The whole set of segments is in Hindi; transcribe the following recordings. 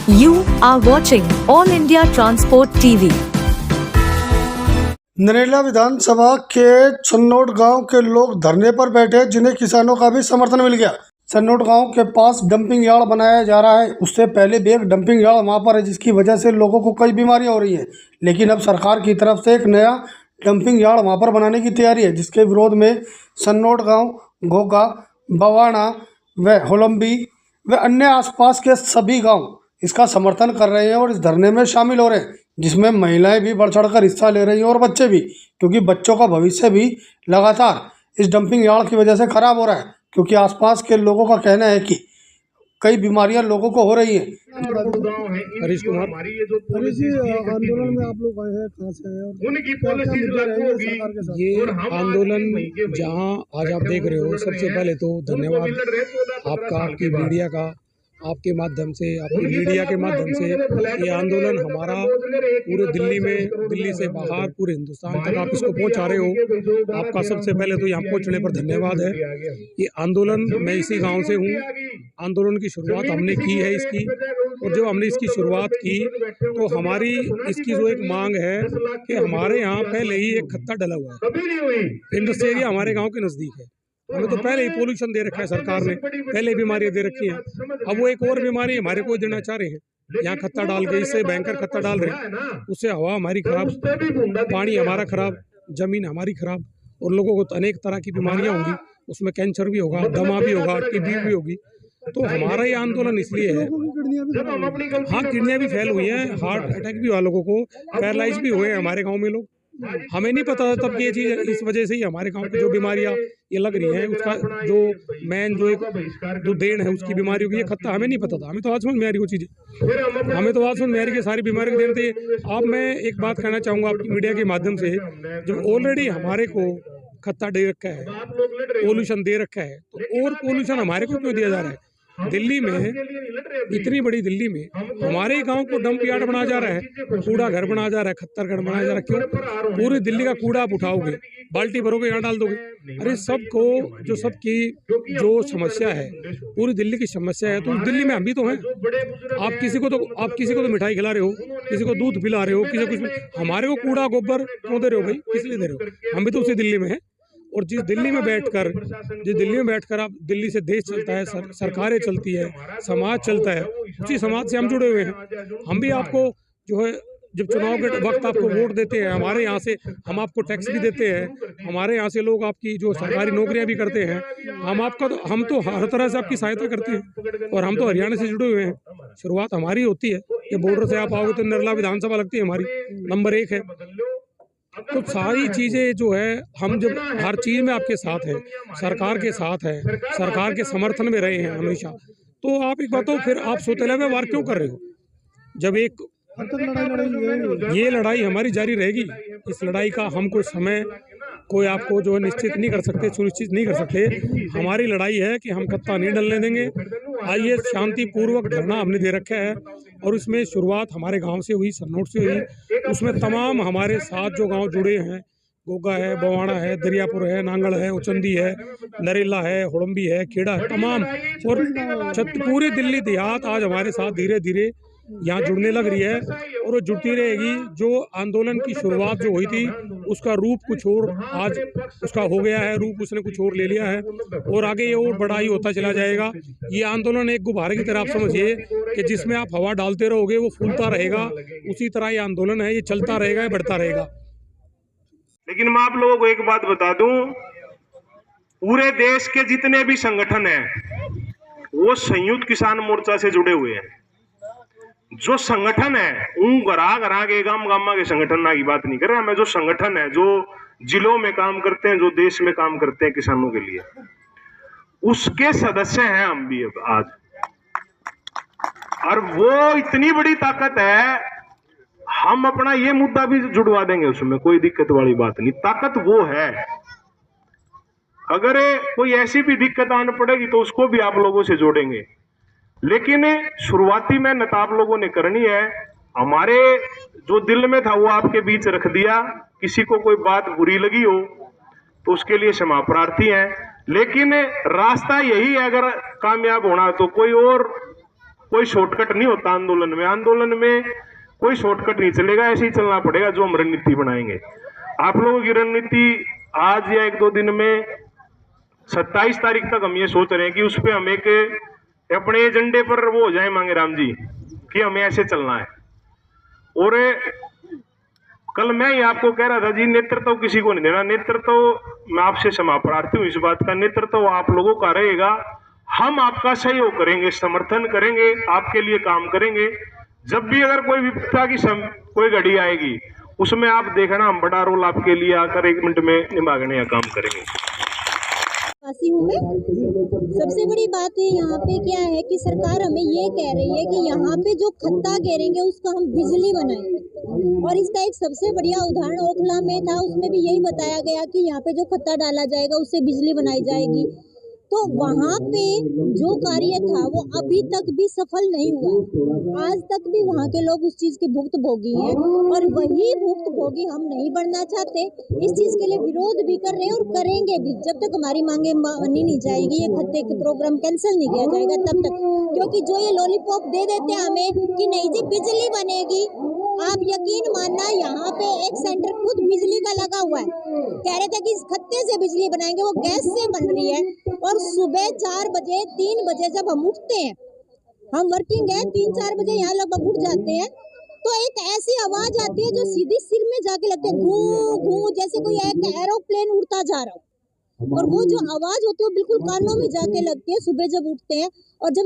You are watching All India Transport TV. Narela विधानसभा के चन्नोट गांव के लोग धरने पर बैठे, जिन्हें किसानों का भी समर्थन मिल गया। चन्नोट गांव के पास डंपिंग यार्ड बनाया जा रहा है। उससे पहले भी एक डंपिंग यार्ड वहां पर है, जिसकी वजह से लोगों को कई बीमारियां हो रही हैं। लेकिन अब सरकार की तरफ से एक नया डंपिंग यार्ड वहां पर बनाने की तैयारी है, जिसके विरोध में चन्नोट गाँव, घोगा, बवाणा व होलंबी व अन्य आसपास के सभी गाँव इसका समर्थन कर रहे हैं और इस धरने में शामिल हो रहे हैं, जिसमें महिलाएं भी बढ़ चढ़कर हिस्सा ले रही हैं और बच्चे भी, क्योंकि बच्चों का भविष्य भी लगातार इस डंपिंग यार्ड की वजह से खराब हो रहा है। क्योंकि आसपास के लोगों का कहना है कि कई बीमारियां लोगों को हो रही हैं। हरीश कुमार, आंदोलन में आप लोग आए हैं, कहाँ से आए हैं? उनकी पॉलिसी लागू होगी। ये आंदोलन जहां आज आप देख रहे हो, सबसे पहले तो धन्यवाद आपका, आपकी मीडिया का, आपके माध्यम से, आपकी मीडिया के माध्यम से ये आंदोलन हमारा पूरे दिल्ली में, दिल्ली से बाहर पूरे हिंदुस्तान तक आप इसको पहुंचा रहे हो। आपका सबसे पहले तो यहाँ पहुंचने पर धन्यवाद है। ये आंदोलन, मैं इसी गांव से हूँ। आंदोलन की शुरुआत हमने की है इसकी, और जब हमने इसकी शुरुआत की तो हमारी इसकी जो एक मांग है कि हमारे यहाँ पहले ही एक खत्ता डला हुआ है। इंडस्ट्री एरिया हमारे गाँव के नज़दीक है। हमें तो पहले ही पोल्यूशन दे रखा है सरकार ने, पहले बीमारियां दे रखी हैं। अब वो एक और बीमारी हमारे को देना चाह रहे हैं। यहाँ खत्ता डाल के, इससे भयंकर खत्ता डाल रहे हैं, उससे हवा हमारी खराब, पानी हमारा खराब, जमीन हमारी खराब, और लोगों को अनेक तरह की बीमारियां होंगी। उसमें कैंसर भी होगा, दमा भी होगा, टीबी भी होगी। तो हमारा ये आंदोलन इसलिए है, हाँ, किडनियाँ भी फेल हुई हैं, हार्ट अटैक भी हुआ लोगों को, पैरालाइज भी हुए हैं हमारे गाँव में लोग। हमें नहीं पता था तब कि ये चीज़, इस वजह से ही हमारे गांव की जो बीमारियां ये लग रही हैं, उसका जो मेन जो देन है उसकी बीमारियों की, ये खत्ता हमें नहीं पता था। हमें तो आज समझ में आ रही वो चीज़ें, हमें तो आज समझ में आ रही कि सारी बीमारियों के देन थे। अब मैं एक बात कहना चाहूँगा आपकी मीडिया के माध्यम से, जब ऑलरेडी हमारे को खत्ता दे रखा है, पोल्यूशन दे रखा है, तो और पोल्यूशन हमारे को क्यों दिया जा रहा है? दिल्ली में, इतनी बड़ी दिल्ली में हमारे गांव को डंप यार्ड बनाया जा रहा है, कूड़ा घर बनाया जा रहा है, खत्तर घर बनाया जा रहा है। क्यों? पूरी दिल्ली का कूड़ा आप उठाओगे, बाल्टी भरोगे, यहाँ डाल दोगे। अरे सबको, जो सबकी जो समस्या है, पूरी दिल्ली की समस्या है, तो दिल्ली में हम भी तो हैं। आप किसी को तो मिठाई खिला रहे हो, किसी को दूध पिला रहे हो, किसी को कुछ, हमारे को कूड़ा गोबर क्यों दे रहे हो भाई? किस लिए दे रहे हो? हम भी तो उसी दिल्ली में हैं। और जिस दिल्ली में बैठकर आप, दिल्ली से देश चलता है, सरकारें चलती है, समाज चलता है, उसी समाज से हम जुड़े हुए हैं। हम भी आपको जो है, जब चुनाव के वक्त आपको वोट देते हैं, हमारे यहाँ से हम आपको टैक्स भी देते हैं, हमारे यहाँ से लोग आपकी जो सरकारी नौकरियाँ भी करते हैं, हम तो हर तरह से आपकी सहायता करते हैं। और हम तो हरियाणा से जुड़े हुए हैं, शुरुआत हमारी होती है। ये बॉर्डर से आप आओगे तो नरला विधानसभा लगती है हमारी, नंबर 1 है। तो सारी चीज़ें जो है, हम जब हर चीज़ में आपके साथ हैं, सरकार के साथ है, सरकार के समर्थन में रहे हैं हमेशा। तो आप एक बात हो, फिर आप सौतेले में वार क्यों कर रहे हो? जब एक ये लड़ाई हमारी जारी रहेगी। इस लड़ाई का हम कोई समय, कोई आपको जो है निश्चित नहीं कर सकते, सुनिश्चित नहीं कर सकते। हमारी लड़ाई है कि हम खत्ता नहीं डलने देंगे। आइए, शांतिपूर्वक धरना हमने दे रखा है, और उसमें शुरुआत हमारे गांव से हुई, सन्नोट से हुई। उसमें तमाम हमारे साथ जो गांव जुड़े हैं, गोगा है, बवाणा है, दरियापुर है, नांगल है, उचंदी है, नरेला है, होड़म्बी है, खेड़ा है, तमाम, और पूरी दिल्ली देहात आज हमारे साथ धीरे धीरे यहाँ जुड़ने लग रही है, और वो जुड़ती रहेगी। जो आंदोलन की शुरुआत जो हुई थी, उसका रूप कुछ और आज उसका हो गया है, रूप उसने कुछ और ले लिया है, और आगे ये और बड़ा ही होता चला जाएगा। ये आंदोलन एक गुब्बारे की तरह आप समझिए कि जिसमें आप हवा डालते रहोगे वो फूलता रहेगा। उसी तरह ये आंदोलन है, ये चलता रहेगा, ये बढ़ता रहेगा। लेकिन मैं आप लोगों को एक बात बता दूं, पूरे देश के जितने भी संगठन हैं वो संयुक्त किसान मोर्चा से जुड़े हुए हैं। जो संगठन है, घरा के गामा के संगठन की बात नहीं कर रहा मैं, जो संगठन है, जो जिलों में काम करते हैं, जो देश में काम करते हैं किसानों के लिए, उसके सदस्य हैं हम भी अब आज। और वो इतनी बड़ी ताकत है, हम अपना ये मुद्दा भी जुड़वा देंगे, उसमें कोई दिक्कत वाली बात नहीं। ताकत वो है। अगर कोई ऐसी भी दिक्कत आने पड़ेगी तो उसको भी आप लोगों से जोड़ेंगे। लेकिन शुरुआती मेहनत आप लोगों ने करनी है। हमारे जो दिल में था वो आपके बीच रख दिया। किसी को कोई बात बुरी लगी हो तो उसके लिए क्षमा प्रार्थी हैं, लेकिन रास्ता यही है। अगर कामयाब होना तो कोई और कोई शॉर्टकट नहीं होता आंदोलन में। आंदोलन में कोई शॉर्टकट नहीं चलेगा, ऐसे ही चलना पड़ेगा जो हम रणनीति बनाएंगे। आप लोगों की रणनीति आज या 1-2 दिन में 27 तारीख तक हम ये सोच रहे हैं कि उस पर हम एक अपने एजेंडे पर वो हो जाए मांगे राम जी कि हमें ऐसे चलना है। और कल मैं ही आपको कह रहा था जी, नेतृत्व किसी को नहीं देना। नेतृत्व मैं आपसे क्षमा प्रार्थी हूं इस बात का, नेतृत्व आप लोगों का रहेगा। हम आपका सहयोग करेंगे, समर्थन करेंगे, आपके लिए काम करेंगे। जब भी अगर कोई विपदा की कोई घड़ी आएगी उसमें आप देखना हम बड़ा रोल आपके लिए आकर 1 मिनट में निभाने का काम करेंगे। वासी हूँ मैं। सबसे बड़ी बात है यहाँ पे क्या है कि सरकार हमें ये कह रही है कि यहाँ पे जो खत्ता घेरेंगे उसका हम बिजली बनाएंगे। और इसका एक सबसे बढ़िया उदाहरण ओखला में था, उसमें भी यही बताया गया कि यहाँ पे जो खत्ता डाला जाएगा उससे बिजली बनाई जाएगी। तो वहाँ पे जो कार्य था वो अभी तक भी सफल नहीं हुआ। आज तक भी वहाँ के लोग उस चीज के भुक्तभोगी हैं और वही भुक्तभोगी हम नहीं बनना चाहते। इस चीज के लिए विरोध भी कर रहे हैं और करेंगे भी जब तक हमारी मांगे मानी नहीं जाएगी, ये खत्ते के प्रोग्राम कैंसिल नहीं किया जाएगा तब तक। क्योंकि जो ये लॉलीपॉप दे देते हैं हमें कि नहीं जी बिजली बनेगी, आप यकीन मानना यहाँ पे एक सेंटर खुद बिजली का लगा हुआ है, कह रहे थे कि इस खत्ते से बिजली बनाएंगे, वो गैस से बन रही है। और सुबह 4 बजे 3 बजे जब हम उठते हैं, हम वर्किंग है 3-4 बजे यहाँ लगभग उठ जाते हैं, तो एक ऐसी आवाज आती है जो सीधी सिर में जाके लगती है, घू घू, जैसे कोई एक एरोप्लेन उड़ता जा रहा हो। और वो जो आवाज होती है वो बिल्कुल कानों में जाके लगती है सुबह जब उठते हैं। और जब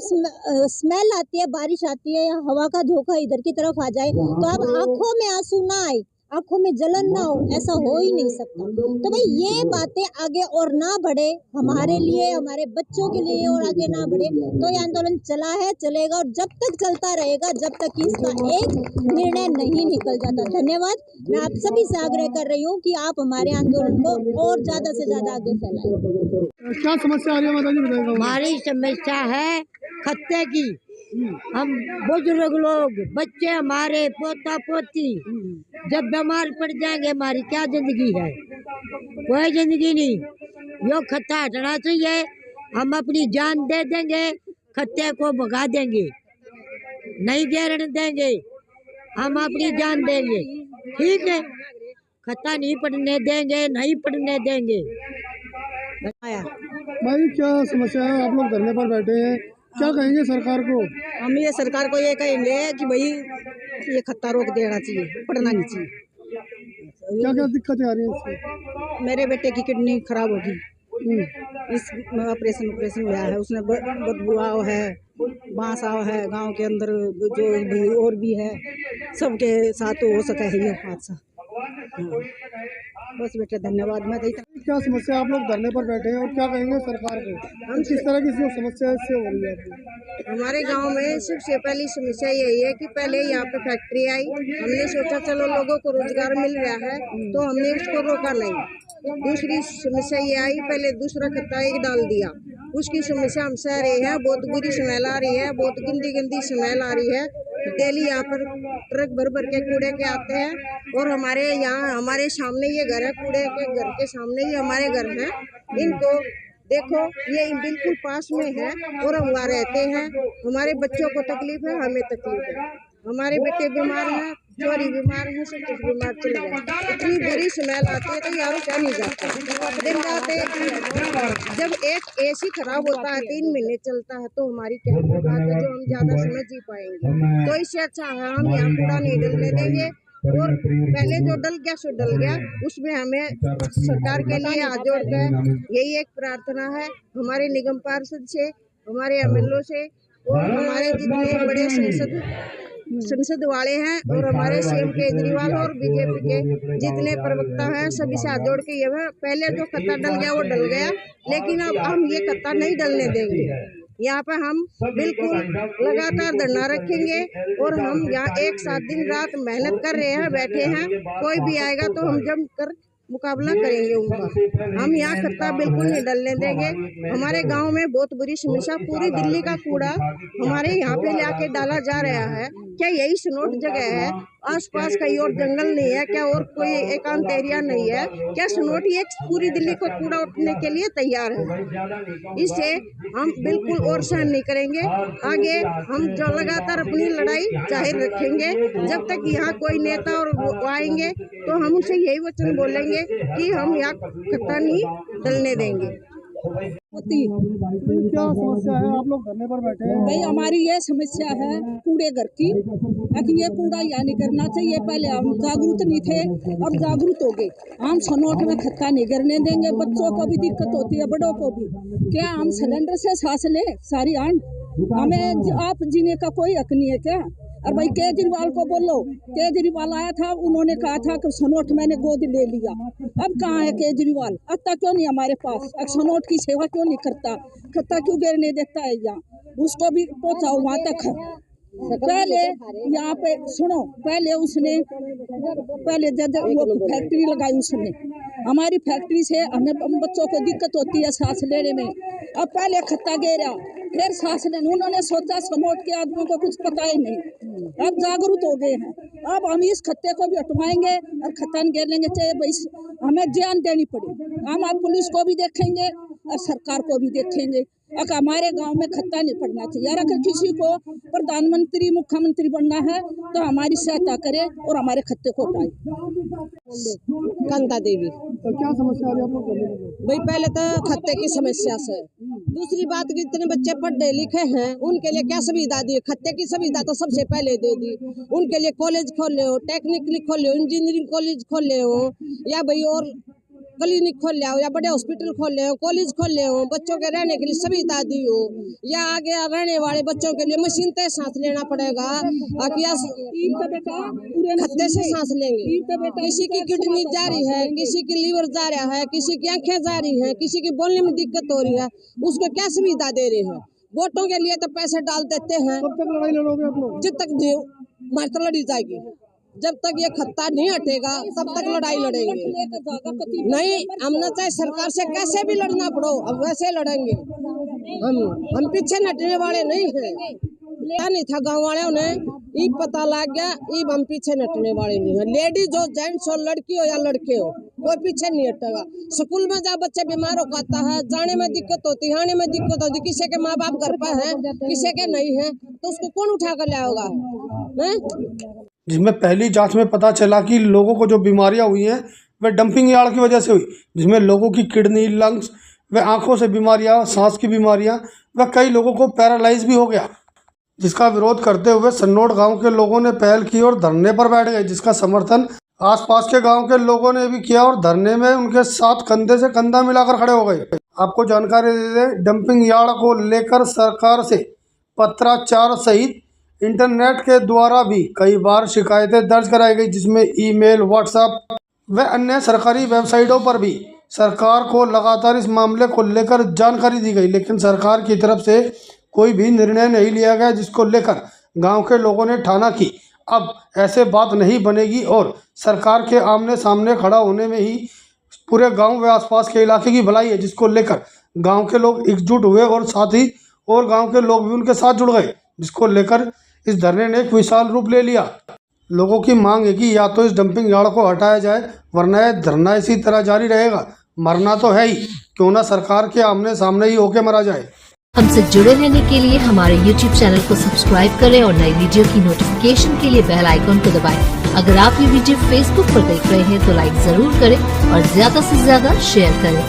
स्मेल आती है, बारिश आती है या हवा का झोंका इधर की तरफ आ जाए तो अब आंखों में आंसू ना आए, आंखों में जलन ना हो, ऐसा हो ही नहीं सकता। तो भाई ये बातें आगे और ना बढ़े हमारे लिए, हमारे बच्चों के लिए और आगे ना बढ़े, तो ये आंदोलन चला है, चलेगा और जब तक चलता रहेगा जब तक कि इसका एक निर्णय नहीं निकल जाता। धन्यवाद। मैं आप सभी से आग्रह कर रही हूँ कि आप हमारे आंदोलन को और ज्यादा से ज्यादा आगे फैलाएं। क्या समस्या आ रही है माता जी बताएगा? हमारी समस्या है खत्ते की। हम बुजुर्ग लोग, बच्चे हमारे, पोता पोती जब बीमार पड़ जाएंगे हमारी क्या जिंदगी है? कोई जिंदगी नहीं। यो खत्ता हटना चाहिए। हम अपनी जान दे देंगे, खत्ते को भगा देंगे, नहीं घेरने देंगे, हम अपनी जान देंगे। ठीक है, खत्ता नहीं पड़ने देंगे, नहीं पड़ने देंगे। भाई क्या समस्या है? आप लोग धरने पर बैठे हैं, क्या कहेंगे सरकार को? हम ये सरकार को ये कहेंगे कि भाई ये खत्ता रोक देना चाहिए, पड़ना नहीं चाहिए। क्या क्या दिक्कतें आ रही हैं इससे? मेरे बेटे की किडनी खराब होगी, इस ऑपरेशन हुआ है, उसने बदबू आओ है, बांस आओ है, गांव के अंदर जो भी और भी है सबके साथ हो सका है ये हादसा। बस बेटा धन्यवाद। मैं क्या समस्या? आप लोग धरने पर बैठे हैं और क्या कहेंगे सरकार को? हम किस तरह की जो समस्या है इससे हो रही है? हमारे गांव में सबसे पहली समस्या यही है कि पहले यहाँ पे फैक्ट्री आई, हमने सोचा चलो लोगों को रोजगार मिल रहा है तो हमने उसको रोका नहीं। दूसरी समस्या ये आई, पहले दूसरा खत्ता एक डाल दिया, उसकी समस्या हम सह रहे हैं। बहुत बुरी स्मेल आ रही है, बहुत गंदी स्मेल आ रही है। डेली यहाँ पर ट्रक भर भर के कूड़े के आते हैं और हमारे यहाँ हमारे सामने ये घर है, कूड़े के घर के सामने ही हमारे घर है। इनको देखो ये बिल्कुल पास में है और हम वहाँ रहते हैं। हमारे बच्चों को तकलीफ है, हमें तकलीफ है, हमारे बेटे बीमार हैं, चोरी बीमार है, सब कुछ बीमार चले गए। इतनी बुरी स्मेल आती है तो यारों क्या नहीं जाता। दिन जाते जब एक एसी खराब होता है 3 महीने चलता है तो हमारी क्या औकात है जो हम ज्यादा समय जी पाएंगे। तो इससे अच्छा है हम यहाँ कूड़ा नहीं डलने देंगे और पहले जो डल गया सो डल गया। उसमें हमें सरकार के लिए हाथ जोड़कर यही एक प्रार्थना है हमारे निगम पार्षद से, हमारे एमएलओ से और हमारे जितने बड़े संसद वाले हैं और हमारे सीएम केजरीवाल और बीजेपी के जितने प्रवक्ता हैं सभी से हाथ जोड़ के ये पहले जो खत्ता डल गया वो डल गया, लेकिन अब हम ये खत्ता नहीं डलने देंगे। यहाँ पे हम बिल्कुल लगातार धरना रखेंगे और हम यहाँ 1-7 दिन रात मेहनत कर रहे हैं, बैठे हैं। कोई भी आएगा तो हम जम कर मुकाबला करेंगे उनका। हम यहाँ खत्ता बिल्कुल नहीं डलने देंगे। हमारे गांव में बहुत बुरी समस्या, पूरी दिल्ली का कूड़ा हमारे यहाँ पे लाके डाला जा रहा है। क्या यही सनोट जगह है? आसपास कहीं और जंगल नहीं है क्या? और कोई एकांत एरिया नहीं है क्या? सनोट ये पूरी दिल्ली को कूड़ा उठने के लिए तैयार है। इसे हम बिल्कुल और सहन नहीं करेंगे। आगे हम जो लगातार अपनी लड़ाई जाहिर रखेंगे। जब तक यहाँ कोई नेता और वो आएंगे तो हम उनसे यही वचन बोलेंगे कि हम यहाँ खत्ता नहीं डलने देंगे। क्या समस्या है? आप लोग धरने पर बैठे हैं। भाई हमारी ये समस्या है कूड़े घर की, कि ये कूड़ा यहाँ नहीं करना चाहिए। पहले हम जागरूक नहीं थे, अब जागरूक हो गए। हम सनोट में खत्ता नहीं गिरने देंगे। बच्चों को भी दिक्कत होती है, बड़ों को भी। क्या हम सिलेंडर से सांस ले सारी आन? हमें आप जीने का कोई हक नहीं है क्या? और भाई केजरीवाल को बोलो, केजरीवाल आया था, उन्होंने कहा था कि सनोट मैंने गोद ले लिया। अब कहाँ है केजरीवाल? अब तक क्यों नहीं हमारे पास? अब सनोट की सेवा क्यों नहीं करता? खत्ता क्यों गिरने देता है यहाँ? उसको भी पहुँचाओ वहाँ तक। पहले यहाँ पे सुनो, पहले उसने जब वो फैक्ट्री लगाई उसने, हमारी फैक्ट्री से हमें बच्चों को दिक्कत होती है सांस लेने में। अब पहले खत्ता गिरा, फिर सांस लेने। उन्होंने सोचा सनोट के आदमियों को कुछ पता ही नहीं। अब जागरूक हो गए हैं। अब हम इस खत्ते को भी हटवाएंगे और खत्ता नहीं गिरने चाहिए। भाई हमें जान देनी पड़ी। हम आप पुलिस को भी देखेंगे और सरकार को भी देखेंगे। अगर हमारे गांव में खत्ता नहीं पड़ना चाहिए। अगर किसी को प्रधानमंत्री मुख्यमंत्री बनना है तो हमारी सहायता करे और हमारे खत्ते को हटाए। कांता देवी। तो क्या समस्या है आप लोग धरने पर बैठे? भाई पहले तो खत्ते की समस्या से, दूसरी बात कि इतने बच्चे पढ़े लिखे हैं, उनके लिए क्या सुविधा दी? खत्ते की सुविधा तो सबसे पहले दे दी। उनके लिए कॉलेज खोले हो, टेक्निकली खोले हो, इंजीनियरिंग कॉलेज खोले हो, या भाई और क्लिनिक खोल हो, या बड़े हॉस्पिटल खोले हो, कॉलेज खोले हो, बच्चों के रहने के लिए सुविधा दी हो, या आगे रहने वाले बच्चों के लिए मशीन से सांस लेना पड़ेगा। खत्ते से सांस लेंगे। किसी की किडनी जा रही है, किसी की लीवर जा रहा है, किसी की आंखें जा रही है, किसी की बोलने में दिक्कत हो रही है, उसको क्या सुविधा दे रहे हैं? वोटों के लिए तो पैसे डाल देते हैं। कब तक लड़ाई लड़ोगे आप लोग? जब तक मार तो लड़ी जाएगी। जब तक ये खत्ता नहीं हटेगा तब तक लड़ाई लड़ेंगे। नहीं, हमने चाहे सरकार से कैसे भी लड़ना पड़ो, अब वैसे लड़ेंगे। हम पीछे हटने वाले नहीं हैं। क्या नहीं था गांव वालों ने, ये पता लग गया, ये हम पीछे हटने वाले नहीं हैं। लेडीज हो, जेंट्स हो, लड़की हो या लड़के हो, कोई पीछे नहीं हटेगा। स्कूल में जब बच्चे बीमार हो जाता है, जाने में दिक्कत होती है, आने में दिक्कत होती, किसी के माँ बाप घर पर है, किसी के नहीं है, तो उसको कौन उठा कर लाएगा? जिसमें पहली जांच में पता चला कि लोगों को जो बीमारियां हुई हैं वह डंपिंग यार्ड की वजह से हुई, जिसमें लोगों की किडनी, लंग्स व आंखों से बीमारियां, सांस की बीमारियां व कई लोगों को पैरालाइज भी हो गया। जिसका विरोध करते हुए सन्नोट गांव के लोगों ने पहल की और धरने पर बैठ गए, जिसका समर्थन आसपास के गांव के लोगों ने भी किया और धरने में उनके साथ कंधे से कंधा मिलाकर खड़े हो गए। आपको जानकारी दे दें, डंपिंग यार्ड को लेकर सरकार से पत्राचार सहित इंटरनेट के द्वारा भी कई बार शिकायतें दर्ज कराई गई, जिसमें ईमेल, व्हाट्सएप व अन्य सरकारी वेबसाइटों पर भी सरकार को लगातार इस मामले को लेकर जानकारी दी गई, लेकिन सरकार की तरफ से कोई भी निर्णय नहीं लिया गया, जिसको लेकर गांव के लोगों ने ठाना कि अब ऐसे बात नहीं बनेगी और सरकार के आमने सामने खड़ा होने में ही पूरे गांव व आसपास के इलाके की भलाई है, जिसको लेकर गांव के लोग एकजुट हुए और साथ ही और गांव के लोग भी उनके साथ जुड़ गए, जिसको लेकर इस धरने ने एक विशाल रूप ले लिया। लोगों की मांग है कि या तो इस डंपिंग यार्ड को हटाया जाए, वरना यह धरना इसी तरह जारी रहेगा। मरना तो है ही, क्यों ना सरकार के आमने सामने ही होके मरा जाए। हमसे जुड़े रहने के लिए हमारे YouTube चैनल को सब्सक्राइब करें और नई वीडियो की नोटिफिकेशन के लिए बेल आइकन को दबाएं। अगर आप ये वीडियो Facebook पर देख रहे हैं तो लाइक जरूर करें और ज्यादा से ज्यादा शेयर करें।